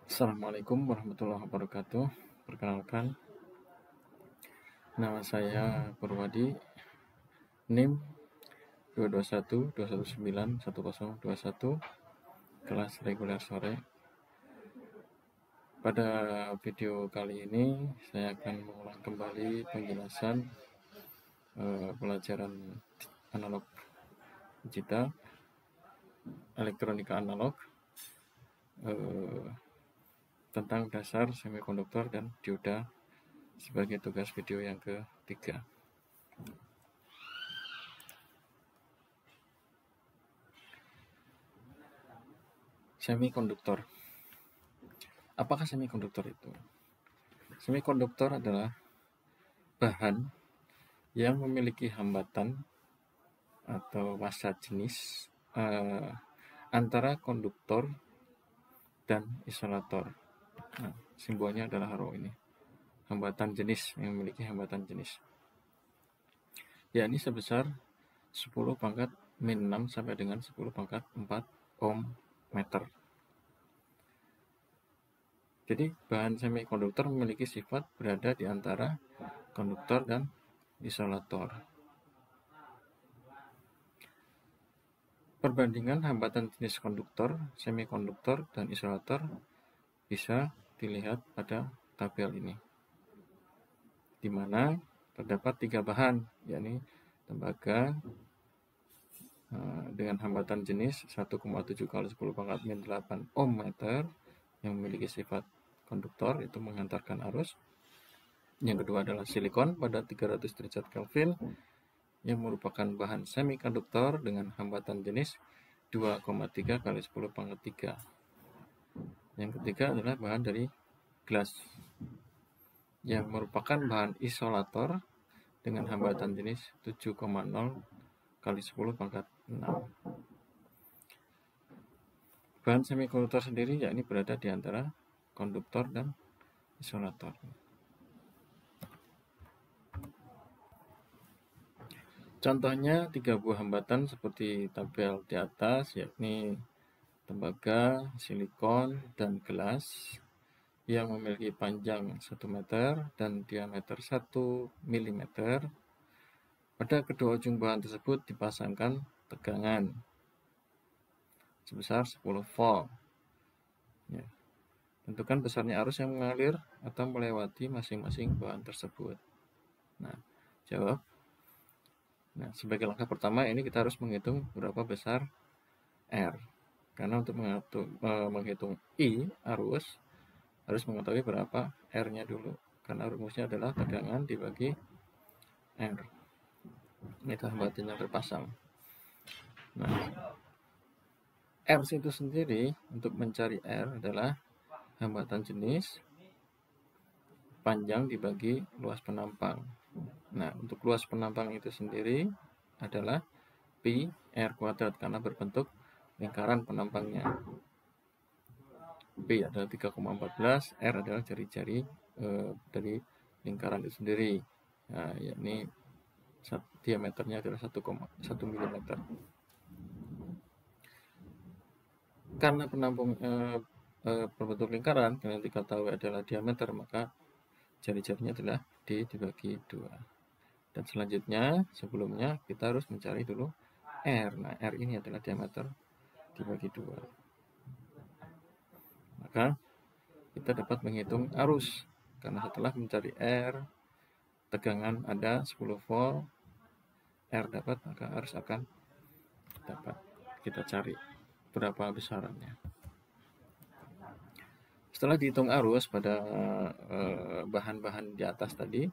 Assalamualaikum warahmatullahi wabarakatuh. Perkenalkan, nama saya Purwadi, NIM 22121911021, kelas reguler sore. Pada video kali ini, saya akan mengulang kembali penjelasan pelajaran analog digital, elektronika analog, tentang dasar semikonduktor dan dioda sebagai tugas video yang ketiga. Semikonduktor. Apakah semikonduktor itu? Semikonduktor adalah bahan yang memiliki hambatan atau massa jenis antara konduktor dan isolator. Nah, simbolnya adalah arrow ini. Hambatan jenis, yang memiliki hambatan jenis. Yakni sebesar 10 pangkat min 6 sampai dengan 10 pangkat 4 ohm meter. Jadi bahan semikonduktor memiliki sifat berada di antara konduktor dan isolator. Perbandingan hambatan jenis konduktor, semikonduktor, dan isolator bisa dilihat pada tabel ini, di mana terdapat 3 bahan, yakni tembaga dengan hambatan jenis 1,7 kali 10 pangkat min 8 ohm meter yang memiliki sifat konduktor, itu menghantarkan arus. Yang kedua adalah silikon pada 300 derajat Kelvin yang merupakan bahan semikonduktor dengan hambatan jenis 2,3 kali 10 pangkat 3. Yang ketiga adalah bahan dari gelas yang merupakan bahan isolator dengan hambatan jenis 7,0 kali 10 pangkat 6. Bahan semikonduktor sendiri yakni berada di antara konduktor dan isolator. Contohnya 3 buah hambatan seperti tabel di atas, yakni tembaga, silikon, dan gelas yang memiliki panjang 1 meter dan diameter 1 mm. Pada kedua ujung bahan tersebut dipasangkan tegangan sebesar 10 volt. Ya. Tentukan besarnya arus yang mengalir atau melewati masing-masing bahan tersebut. Nah, jawab. Nah, sebagai langkah pertama ini kita harus menghitung berapa besar R. Karena untuk menghitung I, arus, harus mengetahui berapa R-nya dulu. Karena rumusnya adalah tegangan dibagi R. Itu hambatan yang terpasang. Nah, R itu sendiri untuk mencari R adalah hambatan jenis panjang dibagi luas penampang. Nah, untuk luas penampang itu sendiri adalah pi R kuadrat karena berbentuk lingkaran penampangnya. P adalah 3,14, R adalah jari-jari dari lingkaran itu sendiri. Nah, yakni diameternya adalah 1,1 mm. Karena penampung berbentuk lingkaran, yang kita tahu adalah diameter, maka jari-jarinya adalah dibagi 2. Dan selanjutnya, sebelumnya kita harus mencari dulu R. Nah, R ini adalah diameter dibagi 2. Maka kita dapat menghitung arus. Karena setelah mencari R, tegangan ada 10 volt, R dapat, maka arus akan dapat. Kita cari berapa besarannya. Setelah dihitung arus pada bahan-bahan di atas tadi,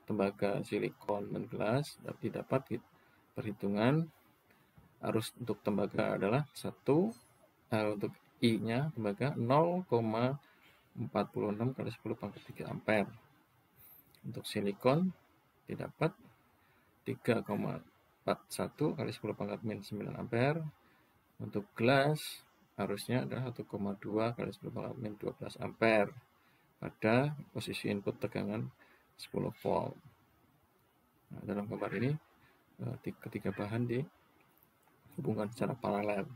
tembaga, silikon, dan gelas, dapat perhitungan arus untuk tembaga adalah 1, untuk I-nya tembaga 0,46 kali 10 pangkat 3 ampere. Untuk silikon didapat 3,41 kali 10 pangkat min 9 ampere. Untuk gelas arusnya adalah 1,2 kali 10 pangkat min 12 ampere pada posisi input tegangan 10 volt. Nah, dalam gambar ini ketiga bahan dihubungkan secara paralel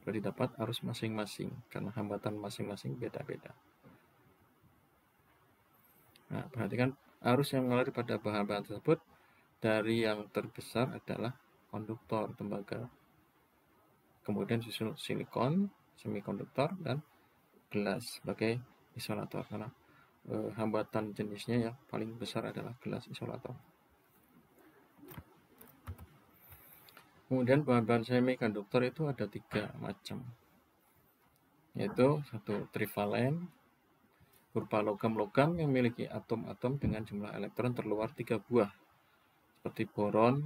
berarti dapat arus masing-masing karena hambatan masing-masing beda-beda. Nah, perhatikan arus yang mengalir pada bahan-bahan tersebut dari yang terbesar adalah konduktor tembaga, kemudian susul silikon, semikonduktor, dan gelas sebagai isolator karena hambatan jenisnya yang paling besar adalah gelas isolator. Kemudian bahan-bahan semikonduktor itu ada 3 macam, yaitu satu trivalen, berupa logam-logam yang memiliki atom-atom dengan jumlah elektron terluar 3 buah, seperti boron,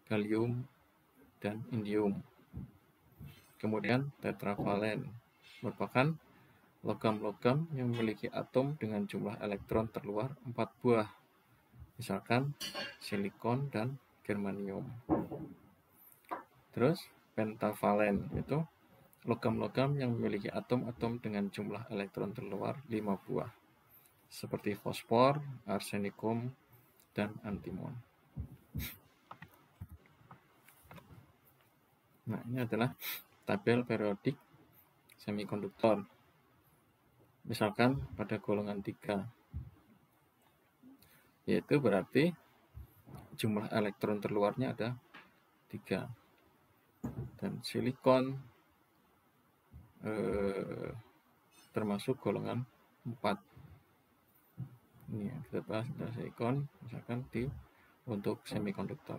gallium, dan indium. Kemudian tetravalen merupakan logam-logam yang memiliki atom dengan jumlah elektron terluar 4 buah, misalkan silikon dan germanium. Terus pentavalen itu logam-logam yang memiliki atom-atom dengan jumlah elektron terluar 5 buah, seperti fosfor, arsenikum, dan antimon. Nah, ini adalah tabel periodik semikonduktor. Misalkan pada golongan 3, yaitu berarti jumlah elektron terluarnya ada 3. Dan silikon termasuk golongan 4. Ini ya, kita bahas tentang silikon misalkan untuk semikonduktor.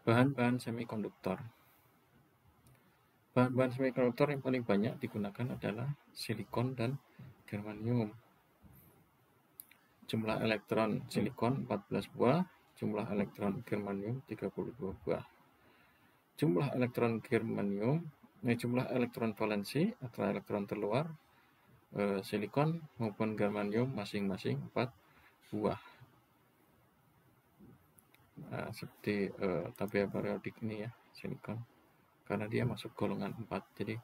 Bahan-bahan semikonduktor. Bahan-bahan semikonduktor yang paling banyak digunakan adalah silikon dan germanium. Jumlah elektron silikon 14 buah, jumlah elektron germanium 32 buah. Jumlah elektron germanium, jumlah elektron valensi atau elektron terluar silikon maupun germanium masing-masing 4 buah. Nah, seperti tabel periodik ini ya, silikon, karena dia masuk golongan 4. Jadi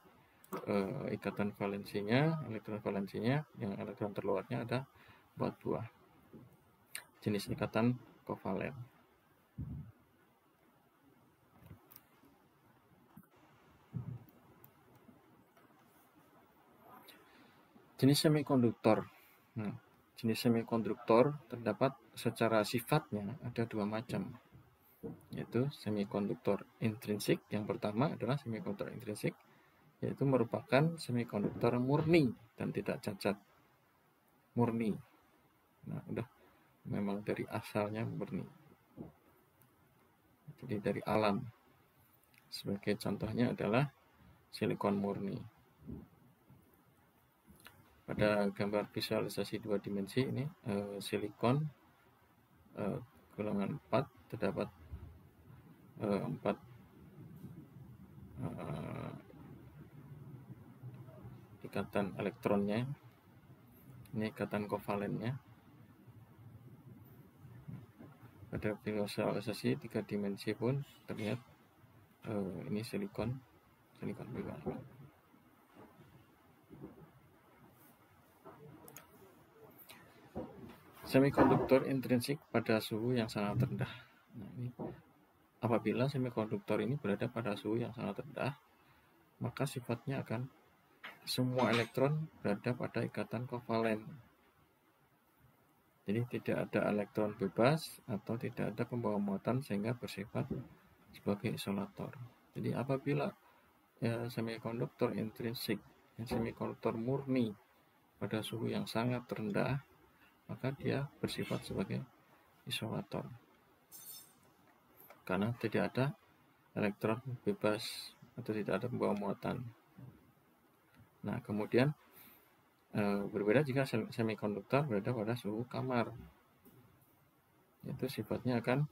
ikatan valensinya, elektron valensinya, yang elektron terluarnya ada 4 buah. Jenis ikatan kovalen. Jenis semikonduktor. Nah, jenis semikonduktor terdapat secara sifatnya ada 2 macam, yaitu semikonduktor intrinsik. Yang pertama adalah semikonduktor intrinsik, yaitu merupakan semikonduktor murni dan tidak cacat. Murni. Nah, udah memang dari asalnya murni. Jadi dari alam. Sebagai contohnya adalah silikon murni. Pada gambar visualisasi 2 dimensi ini silikon golongan 4 terdapat 4 ikatan elektronnya. Ini ikatan kovalennya. Pada visualisasi 3 dimensi pun terlihat ini silikon bebas. Semikonduktor intrinsik pada suhu yang sangat rendah. Nah, ini apabila semikonduktor ini berada pada suhu yang sangat rendah, maka sifatnya akan semua elektron berada pada ikatan kovalen. Jadi tidak ada elektron bebas atau tidak ada pembawa muatan sehingga bersifat sebagai isolator. Jadi apabila semikonduktor intrinsik, semikonduktor murni pada suhu yang sangat rendah, maka dia bersifat sebagai isolator karena tidak ada elektron bebas atau tidak ada pembawa muatan. Nah, kemudian berbeda jika semikonduktor berada pada suhu kamar. Itu sifatnya akan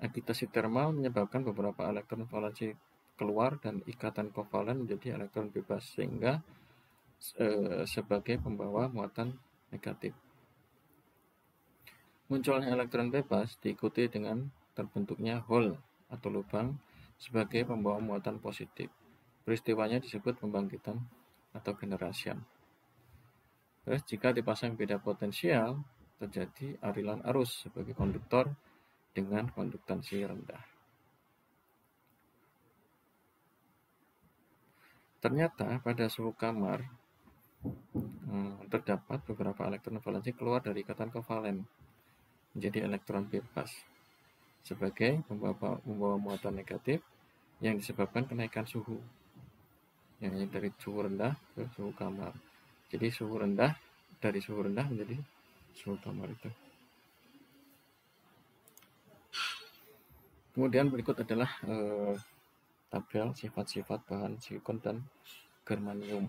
agitasi termal menyebabkan beberapa elektron valensi keluar dan ikatan kovalen menjadi elektron bebas sehingga sebagai pembawa muatan negatif. Munculnya elektron bebas diikuti dengan terbentuknya hole atau lubang sebagai pembawa muatan positif. Peristiwanya disebut pembangkitan atau generation. Terus jika dipasang beda potensial, terjadi aliran arus sebagai konduktor dengan konduktansi rendah. Ternyata pada suhu kamar terdapat beberapa elektron valensi keluar dari ikatan kovalen menjadi elektron bebas sebagai membawa muatan negatif yang disebabkan kenaikan suhu, yang dari suhu rendah ke suhu kamar. Jadi suhu rendah dari suhu rendah menjadi suhu kamar itu. Kemudian berikut adalah tabel sifat-sifat bahan silikon dan germanium.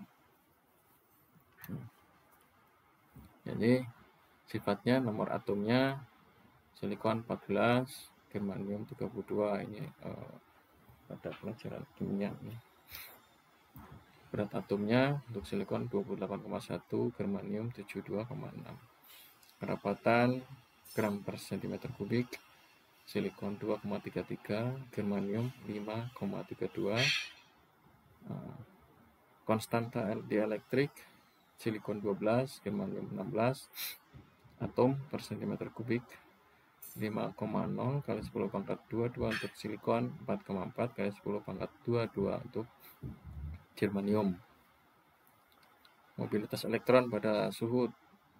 Jadi sifatnya, nomor atomnya silikon 14, germanium 32. Ini pada pelajaran kimia nih. Berat atomnya untuk silikon 28,1, germanium 72,6. Kerapatan gram per cm kubik, silikon 2,33, germanium 5,32. Konstanta dielektrik, silikon 12, germanium 16 atom per cm kubik, 5,0 kali 10 pangkat 22 untuk silikon, 4,4 kali 10 pangkat 22 untuk germanium. Mobilitas elektron pada suhu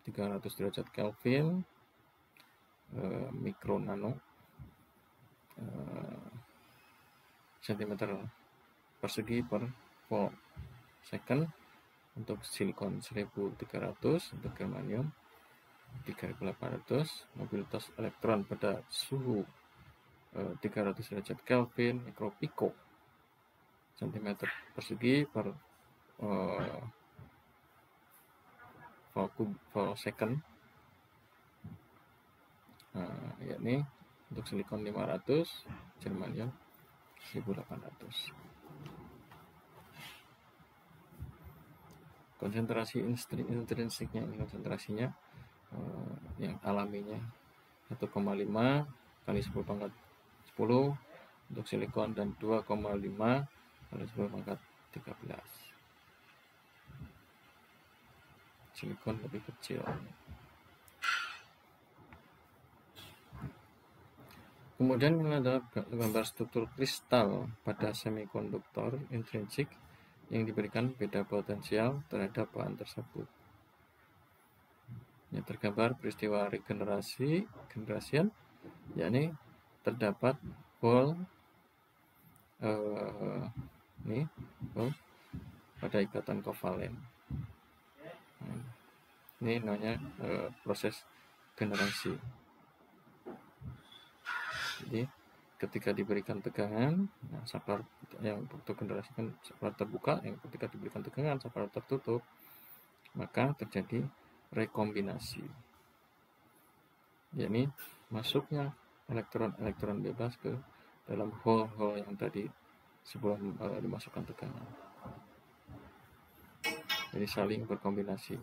300 derajat Kelvin, mikro nano cm persegi per volt second untuk silikon 1300, untuk germanium 3800. Mobilitas elektron pada suhu 300 derajat Kelvin, mikropiko cm persegi per volt second, yakni untuk silikon 500, germanium 1800. Konsentrasi intrinsiknya, ini konsentrasinya yang alaminya 1,5 kali 10 pangkat 10 untuk silikon, dan 2,5 kali 10 pangkat 13. Silikon lebih kecil. Kemudian ini adalah gambar struktur kristal pada semikonduktor intrinsik yang diberikan beda potensial terhadap bahan tersebut. Yang tergambar peristiwa generasian, yakni terdapat hole pada ikatan kovalen. Ini namanya proses generasi. Jadi ketika diberikan tegangan, saklar yang untuk generasi kan saklar terbuka, yang ketika diberikan tegangan saklar tertutup, maka terjadi rekombinasi, yakni masuknya elektron-elektron bebas ke dalam hole-hole yang tadi sebelum dimasukkan tegangan. Jadi saling berkombinasi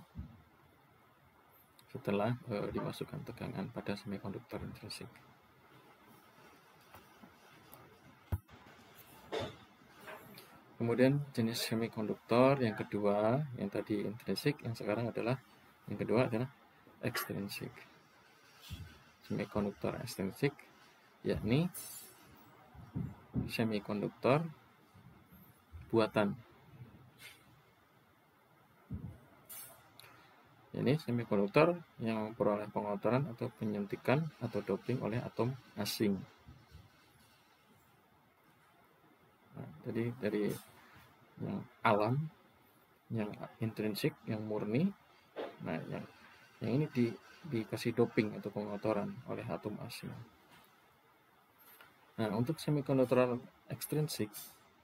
setelah dimasukkan tegangan pada semikonduktor intrinsik. Kemudian jenis semikonduktor yang kedua, yang tadi intrinsik, yang sekarang adalah yang kedua adalah ekstrinsik. Semikonduktor ekstrinsik yakni semikonduktor buatan. Ini semikonduktor yang memperoleh pengotoran atau penyuntikan atau doping oleh atom asing. Jadi dari yang alam, yang intrinsik, yang murni, yang ini dikasih doping atau pengotoran oleh atom asing. Untuk semikonduktor ekstrinsik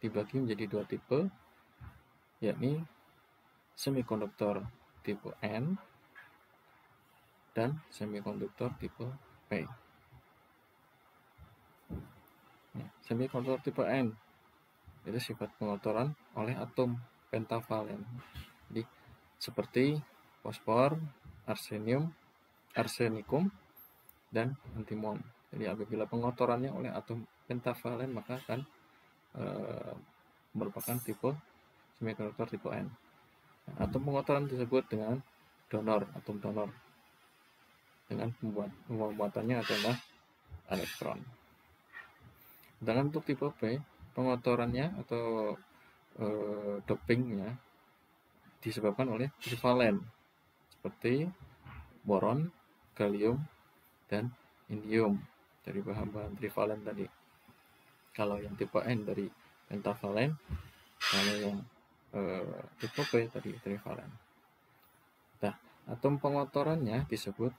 dibagi menjadi dua tipe, yakni semikonduktor tipe N dan semikonduktor tipe P. Semikonduktor tipe N itu sifat pengotoran oleh atom pentavalen. Jadi seperti fosfor, arsenikum, dan antimon. Jadi apabila pengotorannya oleh atom pentavalen, maka akan merupakan tipe semikonduktor tipe N. Atom pengotoran disebut dengan donor, atom donor, dengan pembuatannya adalah elektron. Sedangkan untuk tipe P, pengotorannya atau dopingnya disebabkan oleh trivalen seperti boron, gallium, dan indium dari bahan-bahan trivalen tadi. Kalau yang tipe N dari pentavalen, kalau yang tipe P tadi trivalen. Nah, atom pengotorannya disebut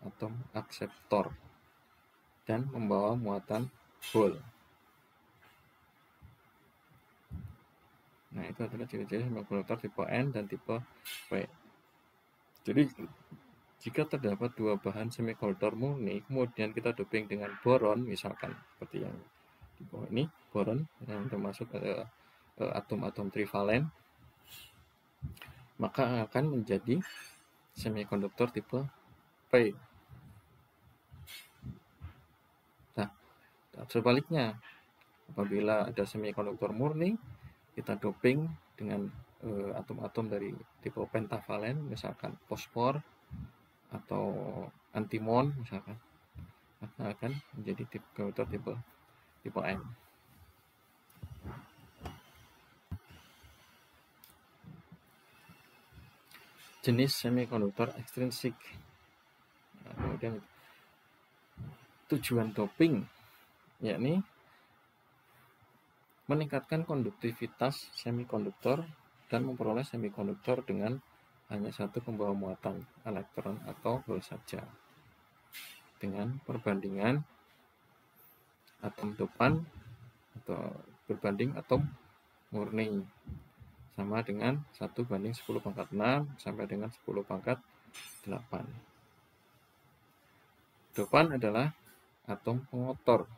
atom akseptor dan membawa muatan hole. Nah, itu adalah ciri-ciri semikonduktor tipe N dan tipe P. Jadi, jika terdapat dua bahan semikonduktor murni, kemudian kita doping dengan boron, misalkan seperti yang di bawah ini, boron yang termasuk atom-atom trivalen, maka akan menjadi semikonduktor tipe P. Nah, sebaliknya, apabila ada semikonduktor murni, kita doping dengan atom-atom dari tipe pentavalen, misalkan fosfor atau antimon, misalkan, maka akan menjadi konduktor tipe N. Jenis semikonduktor ekstrinsik. Nah, kemudian tujuan doping yakni meningkatkan konduktivitas semikonduktor dan memperoleh semikonduktor dengan hanya satu pembawa muatan, elektron atau hole saja, dengan perbandingan atom dopan atau berbanding atom murni sama dengan 1:10⁻⁶ sampai dengan 10⁻8. Dopan adalah atom pengotor.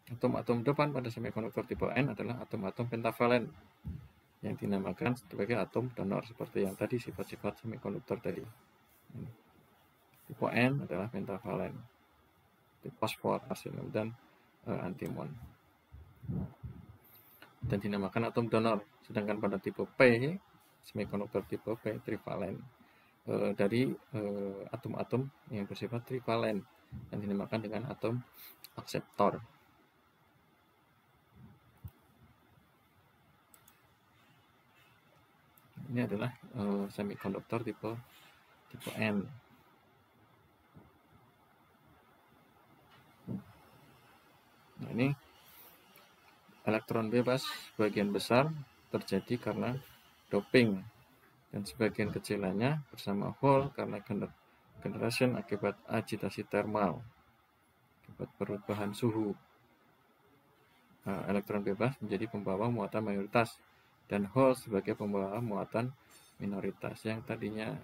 Atom-atom dopan pada semikonduktor tipe N adalah atom-atom pentavalen yang dinamakan sebagai atom donor seperti yang tadi sifat-sifat semikonduktor tadi. Tipe N adalah pentavalen, fosfor, arsenium, dan antimon, dan dinamakan atom donor. Sedangkan pada tipe P, semikonduktor tipe P trivalen, dari atom-atom yang bersifat trivalen dan dinamakan dengan atom akseptor. Ini adalah semikonduktor tipe N. Nah, ini elektron bebas sebagian besar terjadi karena doping, dan sebagian kecilannya bersama hole karena generation akibat agitasi termal, akibat perubahan suhu. Elektron bebas menjadi pembawa muatan mayoritas dan hole sebagai pembawa muatan minoritas. Yang tadinya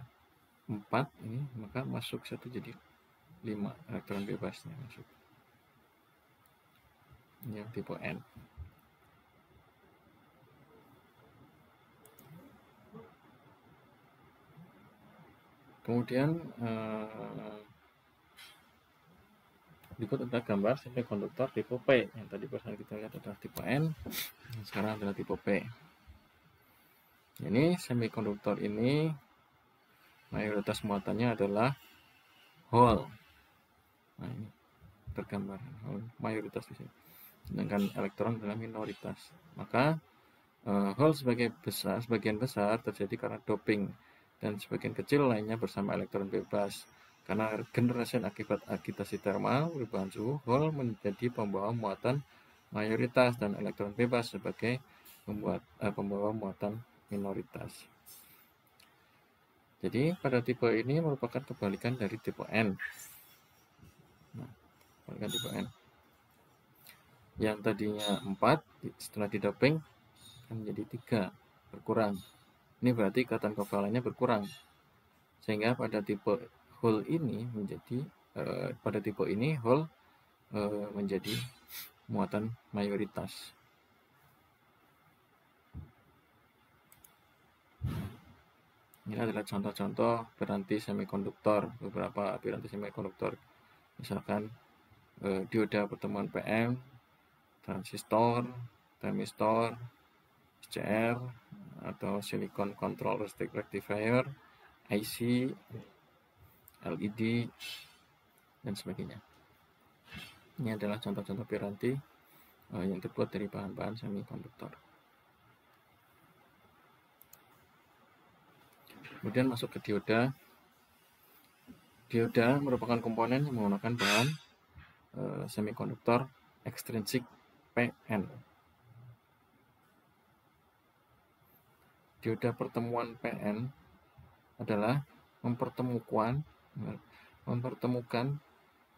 4 ini maka masuk 1 jadi 5 elektron bebasnya masuk. Ini yang tipe N. Kemudian berikut adalah gambar semikonduktor tipe P. Yang tadi barusan kita lihat adalah tipe N, yang sekarang adalah tipe P. Ini semikonduktor ini mayoritas muatannya adalah hole. Nah, ini tergambar hole mayoritas di sini. Sedangkan elektron adalah minoritas. Maka hole sebagian besar terjadi karena doping, dan sebagian kecil lainnya bersama elektron bebas. Karena generasi akibat agitasi termal, perubahan suhu, hole menjadi pembawa muatan mayoritas dan elektron bebas sebagai pembawa muatan minoritas. Jadi pada tipe ini merupakan kebalikan dari tipe N. Nah, kebalikan tipe N. Yang tadinya 4 setelah didoping akan menjadi 3, berkurang. Ini berarti ikatan kovalennya berkurang. Sehingga pada tipe hole ini menjadi menjadi muatan mayoritas. Ini adalah contoh-contoh piranti semikonduktor, beberapa piranti semikonduktor, misalkan dioda pertemuan PM, transistor, thermistor, SCR, atau silicon control rectifier, IC, LED, dan sebagainya. Ini adalah contoh-contoh piranti yang terbuat dari bahan-bahan semikonduktor. Kemudian masuk ke dioda. Dioda merupakan komponen yang menggunakan bahan semikonduktor ekstrinsik PN. Dioda pertemuan PN adalah mempertemukan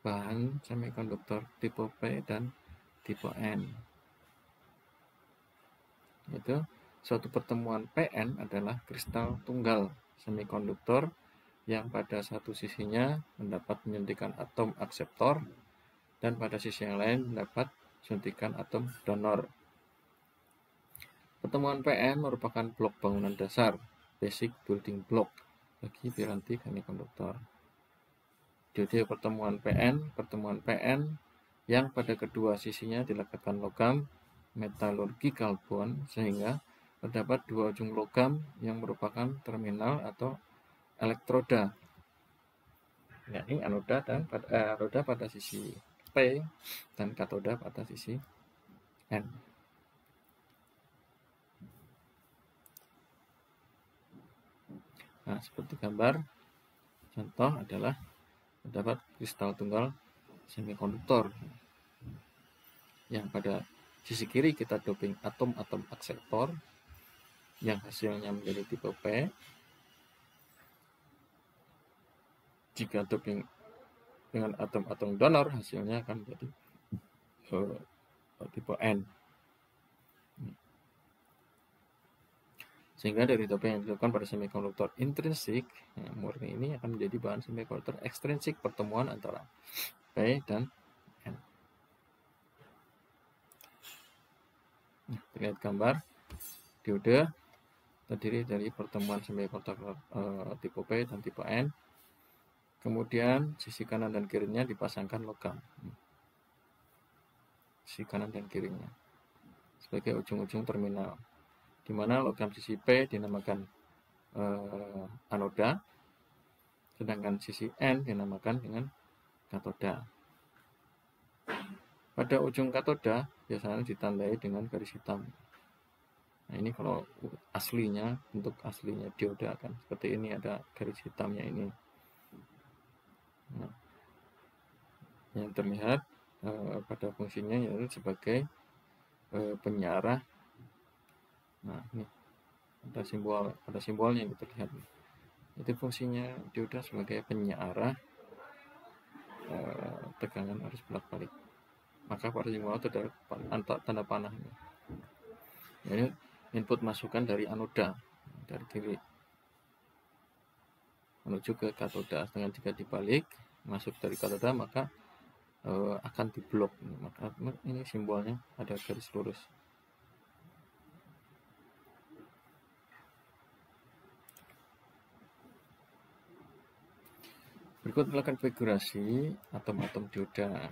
bahan semikonduktor tipe P dan tipe N. Yaitu suatu pertemuan PN adalah kristal tunggal semikonduktor yang pada satu sisinya mendapat menyuntikan atom akseptor dan pada sisi yang lain mendapat suntikan atom donor. Pertemuan PN merupakan blok bangunan dasar, basic building block, bagi piranti semikonduktor. Diode pertemuan PN yang pada kedua sisinya dilekatkan logam metallurgical bond sehingga terdapat dua ujung logam yang merupakan terminal atau elektroda, yakni anoda dan roda pada sisi P dan katoda pada sisi N. Nah, seperti gambar contoh adalah terdapat kristal tunggal semikonduktor yang pada sisi kiri kita doping atom-atom akseptor yang hasilnya menjadi tipe P. Jika doping dengan atom-atom donor hasilnya akan menjadi tipe N. Sehingga dari doping yang dilakukan pada semikonduktor intrinsik murni ini akan menjadi bahan semikonduktor ekstrinsik pertemuan antara P dan N. Nah, terlihat gambar diode terdiri dari pertemuan semikonduktor tipe P dan tipe N. Kemudian sisi kanan dan kirinya dipasangkan logam. Sisi kanan dan kirinya sebagai ujung-ujung terminal, di mana logam sisi P dinamakan anoda, sedangkan sisi N dinamakan dengan katoda. Pada ujung katoda biasanya ditandai dengan garis hitam. Nah, ini kalau aslinya, bentuk aslinya dioda kan seperti ini, ada garis hitamnya ini. Nah, yang terlihat pada fungsinya yaitu sebagai penyarah. Nah, ini ada simbolnya yang terlihat. Itu fungsinya dioda sebagai penyarah tegangan arus bolak-balik. Maka pada simbol terdapat tanda panah. Ini input masukan dari anoda dari kiri menuju ke katoda. Dengan jika dibalik masuk dari katoda maka akan diblok. Maka ini simbolnya ada garis lurus. Berikut adalah konfigurasi atom-atom dioda.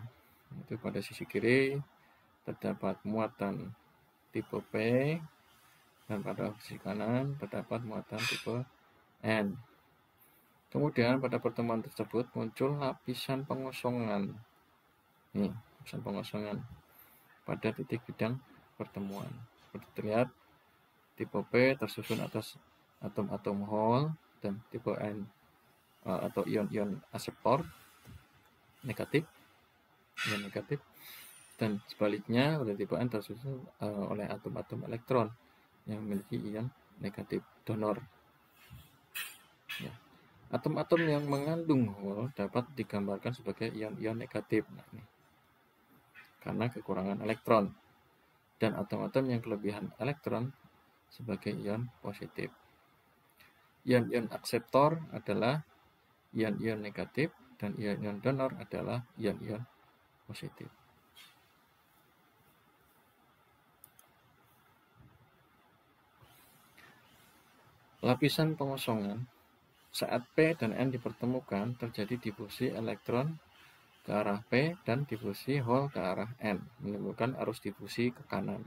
Itu pada sisi kiri terdapat muatan tipe P dan pada sisi kanan terdapat muatan tipe N. Kemudian pada pertemuan tersebut muncul lapisan pengosongan. Nih, lapisan pengosongan pada titik bidang pertemuan. Seperti terlihat, tipe P tersusun atas atom-atom hole dan tipe N atau ion-ion akseptor negatif, dan sebaliknya pada tipe N tersusun oleh atom-atom elektron yang memiliki ion negatif donor. Ya. Atom-atom yang mengandung hole dapat digambarkan sebagai ion-ion negatif. Nah, ini karena kekurangan elektron, dan atom-atom yang kelebihan elektron sebagai ion positif. Ion-ion akseptor adalah ion-ion negatif dan ion-ion donor adalah ion-ion positif. Lapisan pengosongan. Saat P dan N dipertemukan, terjadi difusi elektron ke arah P dan difusi hole ke arah N, menimbulkan arus difusi ke kanan.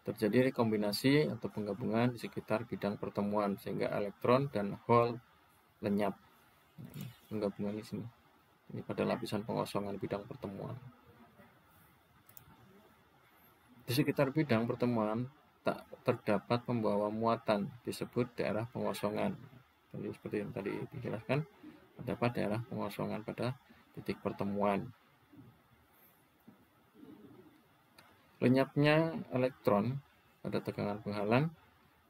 Terjadi rekombinasi atau penggabungan di sekitar bidang pertemuan sehingga elektron dan hole lenyap. Nah, penggabungan di sini Ini pada lapisan pengosongan bidang pertemuan. Di sekitar bidang pertemuan tak terdapat pembawa muatan, disebut daerah pengosongan. Jadi seperti yang tadi dijelaskan, terdapat daerah pengosongan pada titik pertemuan. Lenyapnya elektron pada tegangan penghalang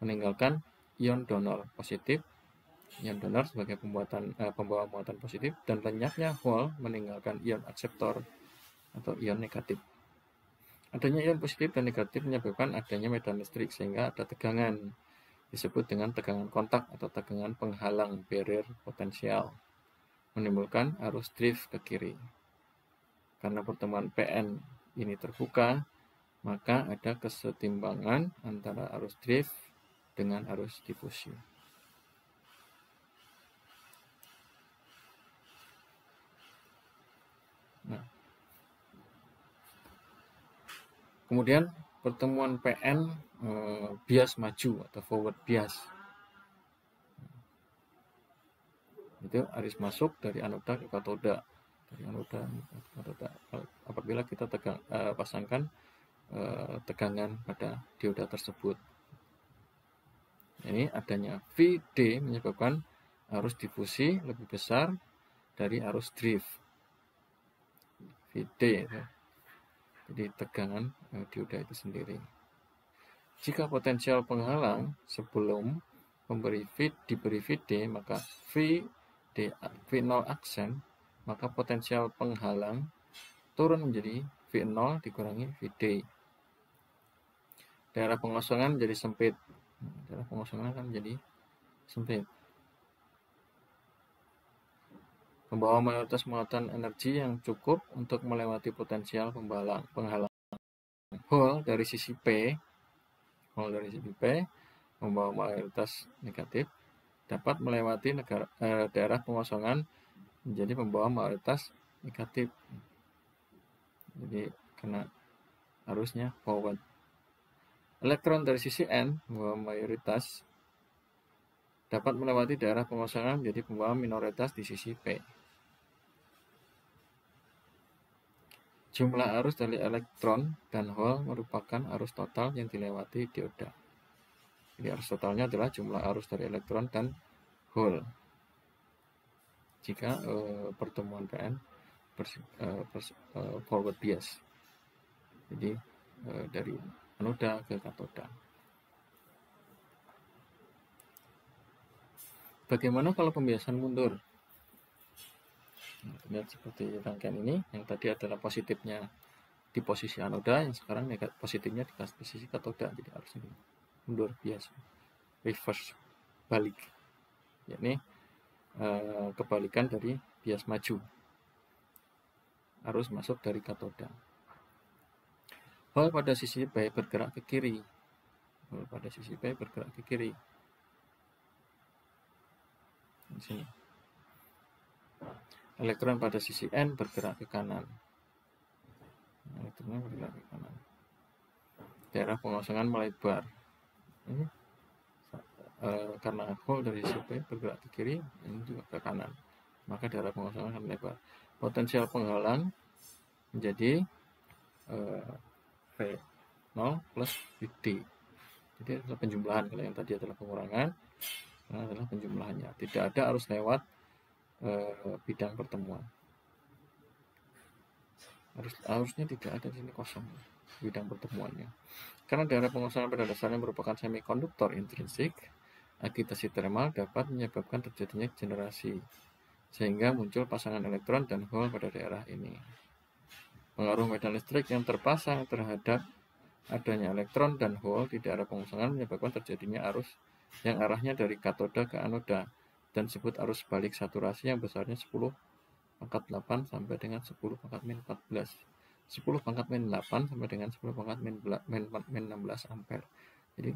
meninggalkan ion donor positif, ion donor sebagai pembawa muatan positif, dan lenyapnya hole meninggalkan ion akseptor atau ion negatif. Adanya ion positif dan negatif menyebabkan adanya medan listrik sehingga ada tegangan, disebut dengan tegangan kontak atau tegangan penghalang barrier potensial, menimbulkan arus drift ke kiri. Karena pertemuan PN ini terbuka, maka ada kesetimbangan antara arus drift dengan arus difusi. Nah, kemudian pertemuan PN bias maju atau forward bias. Itu arus masuk dari anoda ke katoda. Dari anoda ke katoda. Apabila kita pasangkan tegangan pada dioda tersebut. Ini adanya VD menyebabkan arus difusi lebih besar dari arus drift. VD ya. Jadi tegangan dioda itu sendiri. Jika potensial penghalang sebelum diberi VD, maka V0 aksen, maka potensial penghalang turun menjadi V0 dikurangi VD. Daerah pengosongan jadi sempit. Daerah pengosongan akan menjadi sempit. Membawa mayoritas muatan energi yang cukup untuk melewati potensial penghalang. Hole dari sisi P membawa mayoritas negatif dapat melewati daerah pengosongan menjadi membawa mayoritas negatif. Jadi kena arusnya forward. Elektron dari sisi N membawa mayoritas dapat melewati daerah pengosongan menjadi pembawa minoritas di sisi P. Jumlah arus dari elektron dan hole merupakan arus total yang dilewati dioda. Jadi arus totalnya adalah jumlah arus dari elektron dan hole. Jika pertemuan PN forward bias. Jadi dari anoda ke katoda. Bagaimana kalau pembiasan mundur? Lihat seperti rangkaian ini, yang tadi adalah positifnya di posisi anoda, yang sekarang positifnya di posisi katoda. Jadi arus ini mundur bias, reverse, balik, yakni kebalikan dari bias maju. Arus masuk dari katoda. Hole pada sisi P bergerak ke kiri. Hole pada sisi P bergerak ke kiri. Di sini. Elektron pada sisi N bergerak ke kanan. Elektronnya bergerak ke kanan. Daerah pengosongan melebar. Ini karena hole dari sisi P bergerak ke kiri, ini juga ke kanan. Maka daerah pengosongan akan melebar. Potensial penghalang menjadi V0 plus VD. Jadi adalah penjumlahan. Kalau yang tadi adalah pengurangan, ini adalah penjumlahannya. Tidak ada arus lewat bidang pertemuan. Arusnya tidak ada di sini, kosong bidang pertemuannya. Karena daerah pengosongan pada dasarnya merupakan semikonduktor intrinsik, agitasi termal dapat menyebabkan terjadinya generasi, sehingga muncul pasangan elektron dan hole pada daerah ini. Pengaruh medan listrik yang terpasang terhadap adanya elektron dan hole di daerah pengosongan menyebabkan terjadinya arus yang arahnya dari katoda ke anoda, dan disebut arus balik saturasi yang besarnya 10 pangkat 8 sampai dengan 10 pangkat min 14. 10 pangkat min 8 sampai dengan 10 pangkat min 16 ampere. Jadi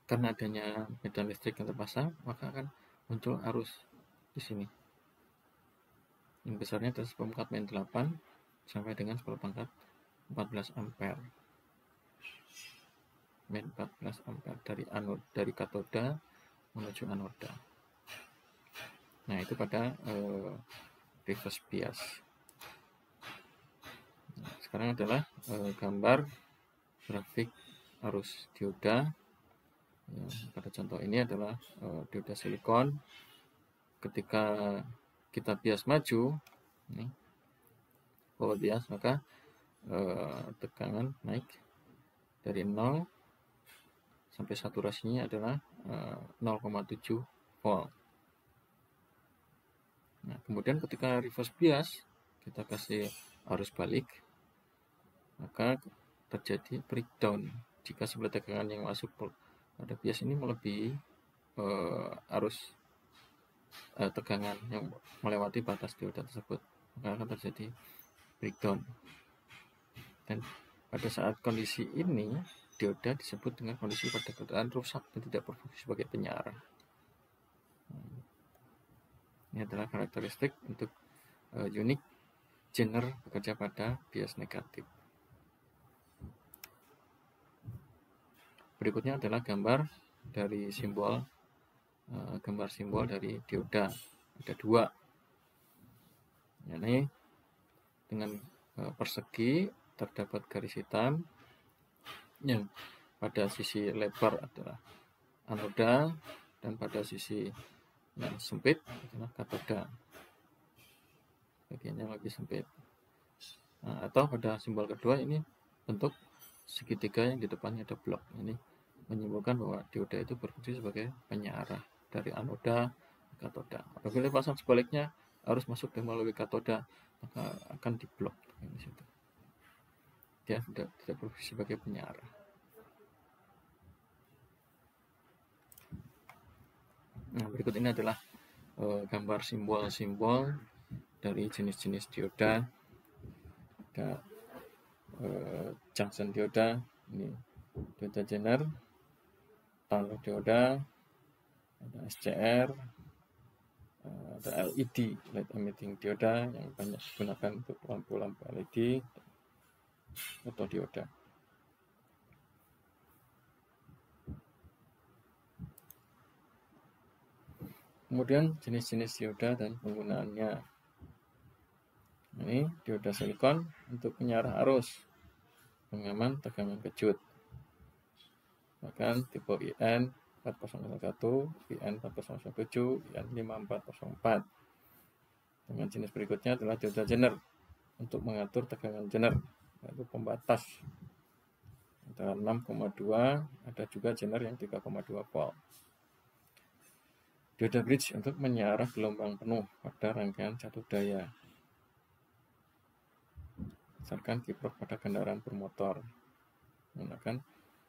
karena adanya medan listrik yang terpasang, maka akan muncul arus di sini. Yang besarnya adalah 10 pangkat min 8 sampai dengan 10 pangkat 14 ampere. Min 14 ampere dari katoda menuju anoda. Nah, itu pada reverse bias. Nah, sekarang adalah gambar grafik arus dioda. Ya, pada contoh ini adalah dioda silikon. Ketika kita bias maju, ini power bias, maka tegangan naik dari 0 sampai saturasinya adalah 0,7 volt. Nah, kemudian ketika reverse bias, kita kasih arus balik, maka terjadi breakdown jika sebelah tegangan yang masuk pada bias ini melebihi arus tegangan yang melewati batas dioda tersebut, maka akan terjadi breakdown. Dan pada saat kondisi ini, dioda disebut dengan kondisi pada keadaan rusak dan tidak berfungsi sebagai penyarah. Ini adalah karakteristik untuk unit Zener bekerja pada bias negatif. Berikutnya adalah gambar dari simbol dari dioda. Ada dua. Ini dengan persegi terdapat garis hitam yang pada sisi lebar adalah anoda dan pada sisi yang sempit adalah katoda. Bagiannya lebih sempit. Nah, atau pada simbol kedua ini bentuk segitiga yang di depannya ada blok. Ini menyimpulkan bahwa dioda itu berfungsi sebagai penyarah dari anoda ke katoda. Apabila pasang sebaliknya arus masuk dan melalui katoda, maka akan diblok di situ. Dia tidak berfungsi sebagai penyarah. Nah, berikut ini adalah gambar simbol-simbol dari jenis-jenis dioda. Ada junction dioda, ini dioda Zener, tunnel dioda, ada SCR, ada LED, light emitting dioda yang banyak digunakan untuk lampu-lampu LED atau dioda. Kemudian jenis-jenis dioda dan penggunaannya. Ini dioda silikon untuk penyarah arus, pengaman tegangan kejut. Bahkan tipe IN 4001, IN 4007, IN 5404. Dengan jenis berikutnya adalah dioda Zener untuk mengatur tegangan Zener, yaitu pembatas antara 6,2, ada juga Zener yang 3,2 volt. Dioda bridge untuk menyarah gelombang penuh pada rangkaian satu daya, berdasarkan kiprah pada kendaraan bermotor menggunakan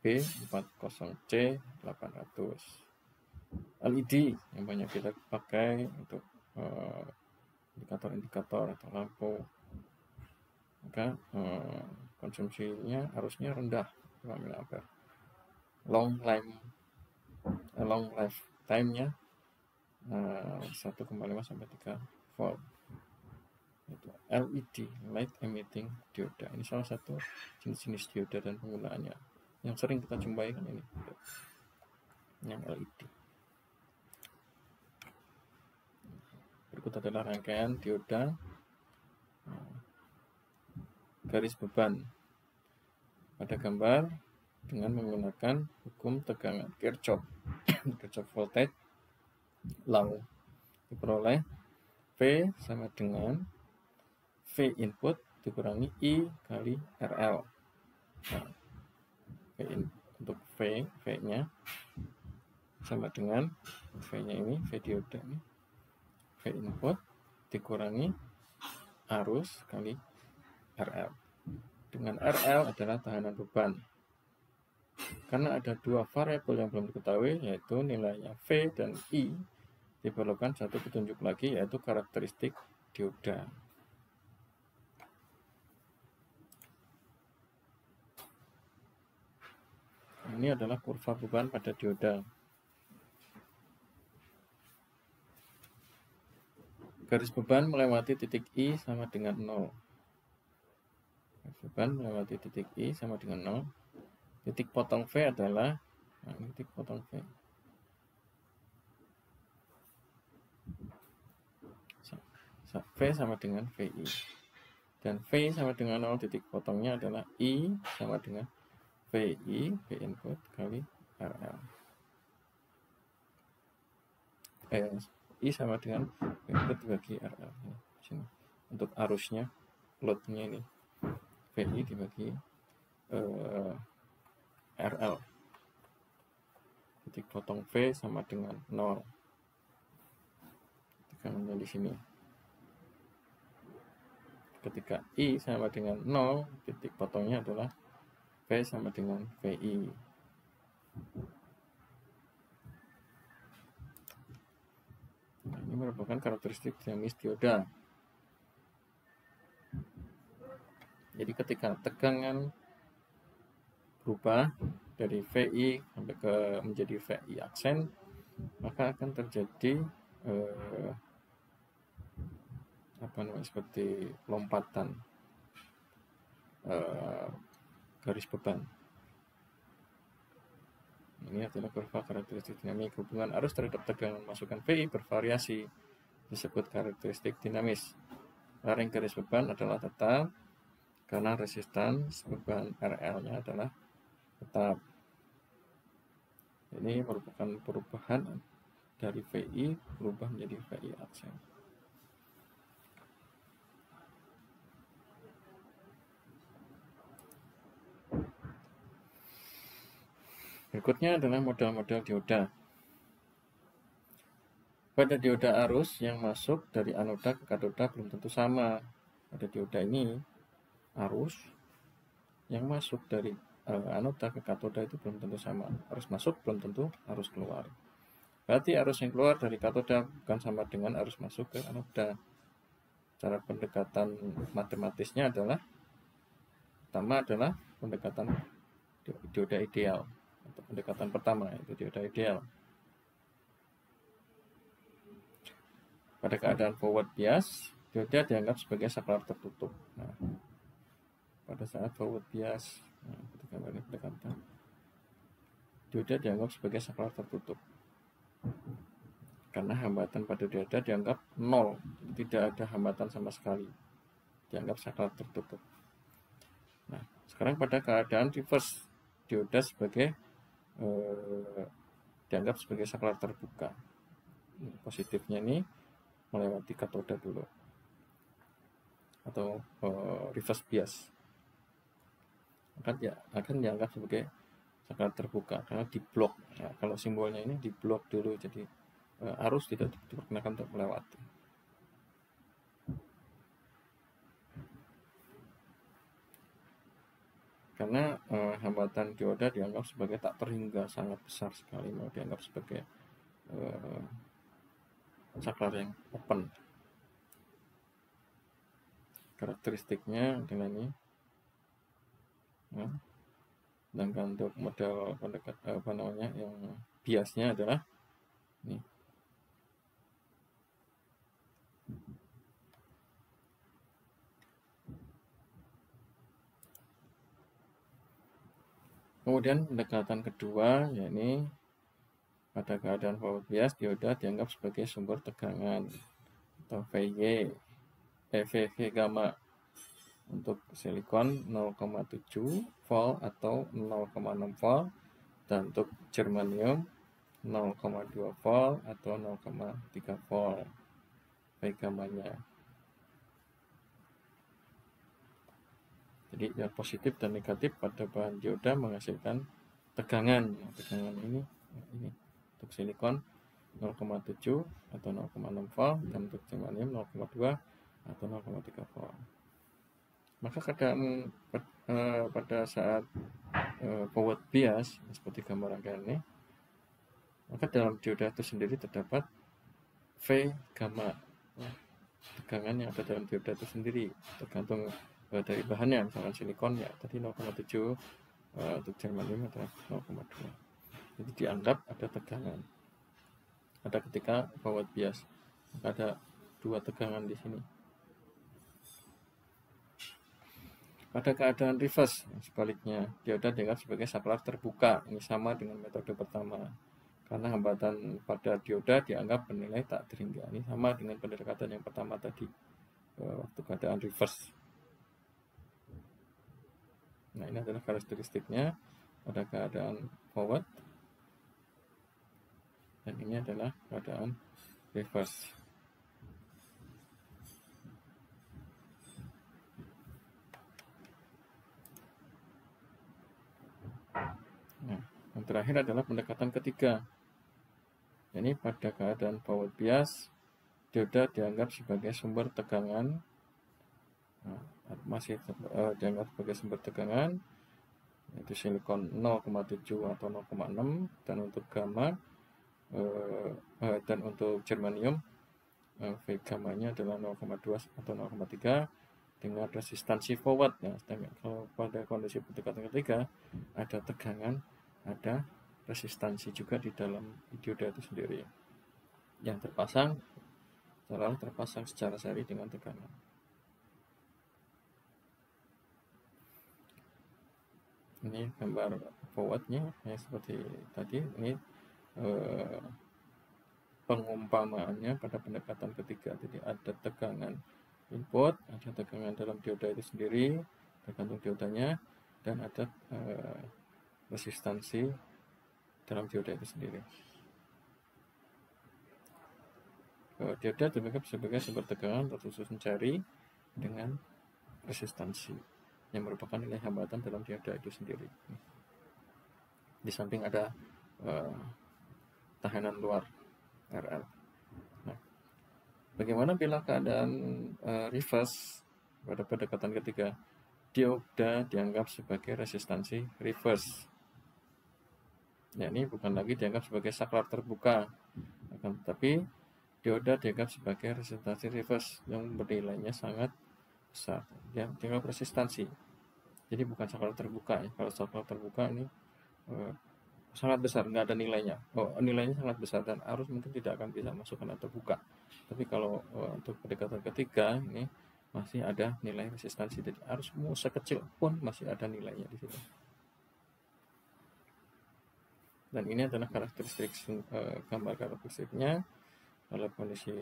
B40C 800. LED yang banyak kita pakai untuk indikator-indikator atau lampu, maka konsumsinya harusnya rendah, 5 mA. Long lifetime-nya 1,5 sampai 3 volt. Itu LED, light emitting dioda. Ini salah satu jenis-jenis dioda dan penggunaannya yang sering kita jumpai kan ini, yang LED. Berikut adalah rangkaian dioda garis beban pada gambar dengan menggunakan hukum tegangan Kirchhoff. Kirchhoff voltage law diperoleh V sama dengan V input dikurangi I kali RL. Nah, untuk V-nya sama dengan V-nya ini, V dioda ini, V input dikurangi arus kali RL. Dengan RL adalah tahanan beban. Karena ada dua variabel yang belum diketahui, yaitu nilainya V dan I, diperlukan satu petunjuk lagi, yaitu karakteristik dioda. Ini adalah kurva beban pada dioda. Garis beban melewati titik I sama dengan 0. Garis beban melewati titik I sama dengan 0. Titik potong V adalah, nah ini titik potong V. V sama dengan VI. Dan V sama dengan 0, titik potongnya adalah I sama dengan VI, V input kali RL. I sama dengan V input dibagi RL. Ini, sini. Untuk arusnya, loadnya ini, VI dibagi RL. Titik potong V sama dengan 0. Tegangannya di sini. Ketika I sama dengan 0, titik potongnya adalah V sama dengan VI. Nah, ini merupakan karakteristik dinamis dioda. Jadi ketika tegangan berubah dari VI sampai ke menjadi VI aksen, maka akan terjadi seperti lompatan garis beban. Ini adalah kurva karakteristik dinamik. Hubungan arus terhadap tegangan masukan VI bervariasi, disebut karakteristik dinamis. Laring garis beban adalah tetap karena resistance beban RL-nya adalah tetap. Ini merupakan perubahan dari VI berubah menjadi VI aksen. Berikutnya adalah model-model dioda. Pada dioda arus yang masuk dari anoda ke katoda belum tentu sama. Pada dioda ini, arus yang masuk dari anoda ke katoda itu belum tentu sama. Arus masuk belum tentu arus keluar. Berarti arus yang keluar dari katoda bukan sama dengan arus masuk ke anoda. Cara pendekatan matematisnya adalah, pertama adalah pendekatan dioda ideal. Untuk pendekatan pertama itu dioda ideal. Pada keadaan forward bias, dioda dianggap sebagai saklar tertutup. Nah, pada saat forward bias, ketika ini pendekatan, dioda dianggap sebagai saklar tertutup. Karena hambatan pada dioda dianggap 0, tidak ada hambatan sama sekali. Dianggap saklar tertutup. Nah, sekarang pada keadaan reverse, dioda sebagai dianggap sebagai saklar terbuka. Positifnya ini melewati katoda dulu, atau reverse bias akan dianggap sebagai saklar terbuka karena diblok. Nah, kalau simbolnya ini diblok dulu, jadi arus tidak diperkenakan untuk melewati. Karena hambatan dioda dianggap sebagai tak terhingga, sangat besar sekali, mau dianggap sebagai saklar yang open. Karakteristiknya adalah ini. Dan untuk model pendekat yang biasnya adalah ini. Kemudian pendekatan kedua, yakni pada keadaan forward bias, dioda dianggap sebagai sumber tegangan atau VY, VV gamma. Untuk silikon 0,7 volt atau 0,6 volt, dan untuk germanium 0,2 volt atau 0,3 volt VY gammanya. Jadi yang positif dan negatif pada bahan dioda menghasilkan tegangan. Tegangan ini untuk silikon 0,7 atau 0,6 volt, dan untuk germanium 0,2 atau 0,3 volt. Maka keadaan pada saat forward bias seperti gambaran ini, maka dalam dioda itu sendiri terdapat V gamma. Tegangan yang ada dalam dioda itu sendiri tergantung dari bahannya. Misalkan silikon ya tadi 0,7, untuk germanium adalah 0,2. Jadi dianggap ada tegangan. Ada ketika forward bias, maka ada dua tegangan di sini. Pada keadaan reverse, sebaliknya, dioda dianggap sebagai saklar terbuka. Ini sama dengan metode pertama. karena hambatan pada dioda dianggap bernilai tak terhingga. Ini sama dengan pendekatan yang pertama tadi, waktu keadaan reverse. Nah, ini adalah karakteristiknya pada keadaan forward, dan ini adalah keadaan reverse. Nah, yang terakhir adalah pendekatan ketiga. Ini pada keadaan forward bias, dioda dianggap sebagai sumber tegangan, masih dianggap sebagai sumber tegangan, yaitu silikon 0,7 atau 0,6, dan untuk gamma dan untuk germanium V gamma-nya adalah 0,2 atau 0,3 dengan resistansi forward. Ya, kalau pada kondisi pendekatan ketiga ada tegangan, ada resistansi juga di dalam dioda itu sendiri yang terpasang secara seri dengan tegangan. Ini gambar forwardnya ya, seperti tadi. Ini pengumpamaannya pada pendekatan ketiga. Jadi ada tegangan input, ada tegangan dalam dioda itu sendiri tergantung diodanya, dan ada resistansi dalam dioda itu sendiri. Dioda dianggap sebagai sumber tegangan terkhusus mencari dengan resistansi yang merupakan nilai hambatan dalam dioda itu sendiri. Di samping ada tahanan luar RL. Nah, bagaimana bila keadaan reverse pada pendekatan ketiga? Dioda dianggap sebagai resistansi reverse. Ya, ini bukan lagi dianggap sebagai saklar terbuka, tetapi dioda dianggap sebagai resistansi reverse yang bernilainya sangat besar. Ya, dianggap resistansi. Jadi bukan saklar terbuka ya. Kalau saklar terbuka ini sangat besar, nggak ada nilainya. Nilainya sangat besar dan arus mungkin tidak akan bisa masuk karena terbuka. Tapi kalau untuk pendekatan ketiga ini masih ada nilai resistansi. Jadi arus mau sekecil pun masih ada nilainya di situ. Dan ini adalah karakteristik gambar karakteristiknya dalam kondisi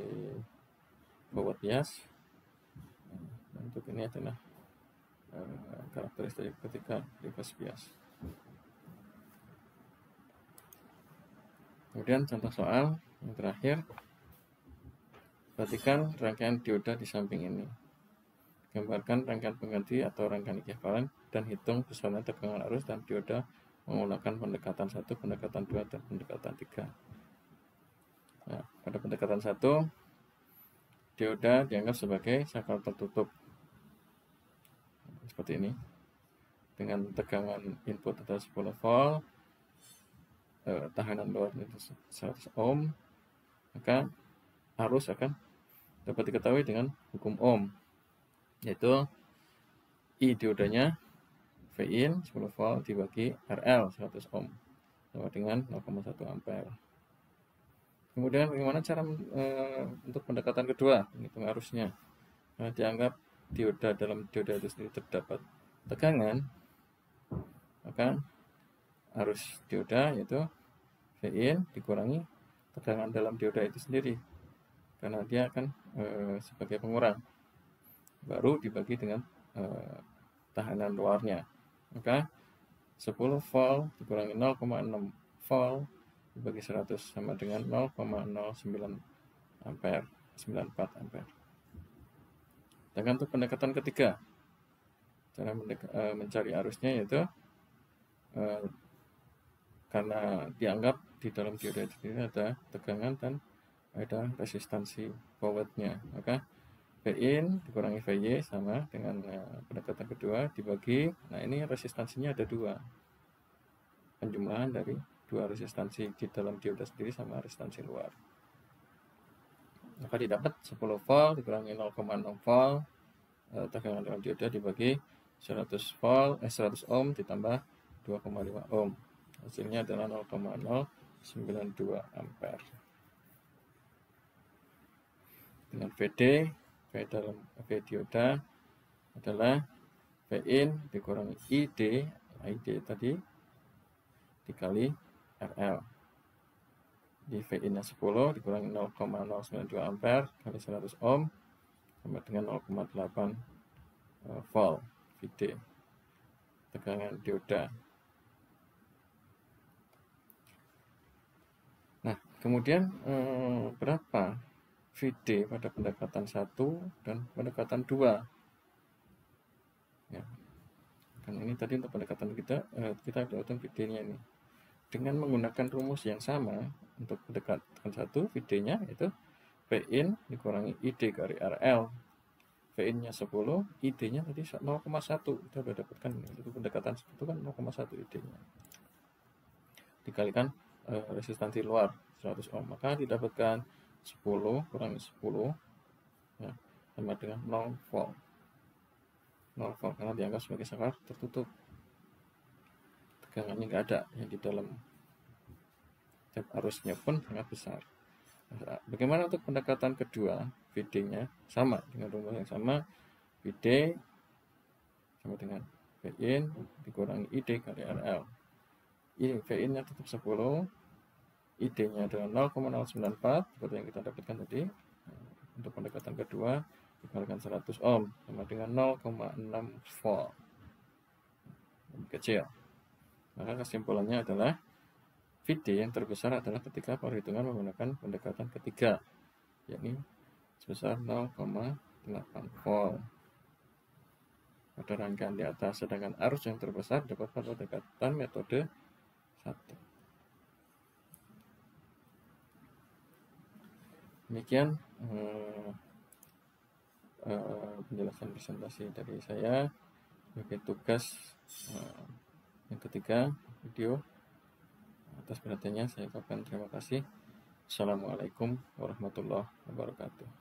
forward bias. Dan untuk ini adalah karakteristik ketika reverse bias. Kemudian contoh soal yang terakhir, perhatikan rangkaian dioda di samping ini. Gambarkan rangkaian pengganti atau rangkaian ekuivalen dan hitung besaran tegangan arus dan dioda menggunakan pendekatan 1, pendekatan 2, dan pendekatan 3. Nah, pada pendekatan 1, dioda dianggap sebagai saklar tertutup seperti ini dengan tegangan input adalah 10 volt, tahanan luar itu 100 ohm, maka arus akan dapat diketahui dengan hukum ohm, yaitu I diodanya V in 10 volt dibagi RL 100 ohm sama dengan 0,1 ampere. Kemudian bagaimana cara untuk pendekatan kedua, menghitung arusnya? Nah, dianggap dioda dalam dioda itu sendiri terdapat tegangan, maka arus dioda yaitu V in dikurangi tegangan dalam dioda itu sendiri, karena dia akan sebagai pengurang, baru dibagi dengan tahanan luarnya, maka 10 volt dikurangi 0,6 volt dibagi 100 sama dengan 0,09 ampere, 94 ampere. Dan untuk pendekatan ketiga, cara mencari arusnya yaitu karena dianggap di dalam dioda itu sendiri ada tegangan dan ada resistansi forwardnya, maka V in dikurangi VY sama dengan pendekatan kedua dibagi, nah ini resistansinya ada 2, penjumlahan dari 2 resistansi di dalam dioda sendiri sama resistansi luar, maka didapat 10 volt dikurangi 0,6 volt tegangan dalam dioda dibagi 100 ohm ditambah 2,5 ohm, hasilnya adalah 0,092 ampere. Dengan VD, V dalam V dioda adalah V in dikurangi ID tadi dikali RL. di VIN nya 10 dikurangi 0,092 ampere kali 100 ohm sama dengan 0,8 volt VD tegangan dioda. Nah, kemudian berapa VD pada pendekatan 1 dan pendekatan 2? Ya, kan ini tadi untuk pendekatan kita hitung VD-nya ini. Dengan menggunakan rumus yang sama untuk pendekatan 1, VD-nya itu Vin dikurangi ID kali RL. Vin-nya 10, ID-nya tadi 0,1. Kita sudah dapatkan itu pendekatan 1 kan 0,1 ID-nya. Dikalikan resistansi luar 100 ohm, maka didapatkan 10 kurangi 10 ya, sama dengan 0 volt. 0 volt karena dianggap sebagai saklar tertutup. Tegangannya nggak ada yang di dalam. Dan arusnya pun sangat besar. Nah, bagaimana untuk pendekatan kedua? VD-nya sama dengan rumus yang sama. VD sama dengan Vin dikurangi ID kali RL. Ini Vin-nya tetap 10, ID-nya adalah 0,094 seperti yang kita dapatkan tadi. Untuk pendekatan kedua dikalikan 100 ohm sama dengan 0,6 volt. Kecil. Maka kesimpulannya adalah VD yang terbesar adalah ketika perhitungan menggunakan pendekatan ketiga, yakni sebesar 0,8 volt pada rangkaian di atas, sedangkan arus yang terbesar dapat pada pendekatan metode 1. Demikian penjelasan presentasi dari saya sebagai tugas yang ketiga video. Atas perhatiannya saya ucapkan terima kasih. Assalamualaikum warahmatullahi wabarakatuh.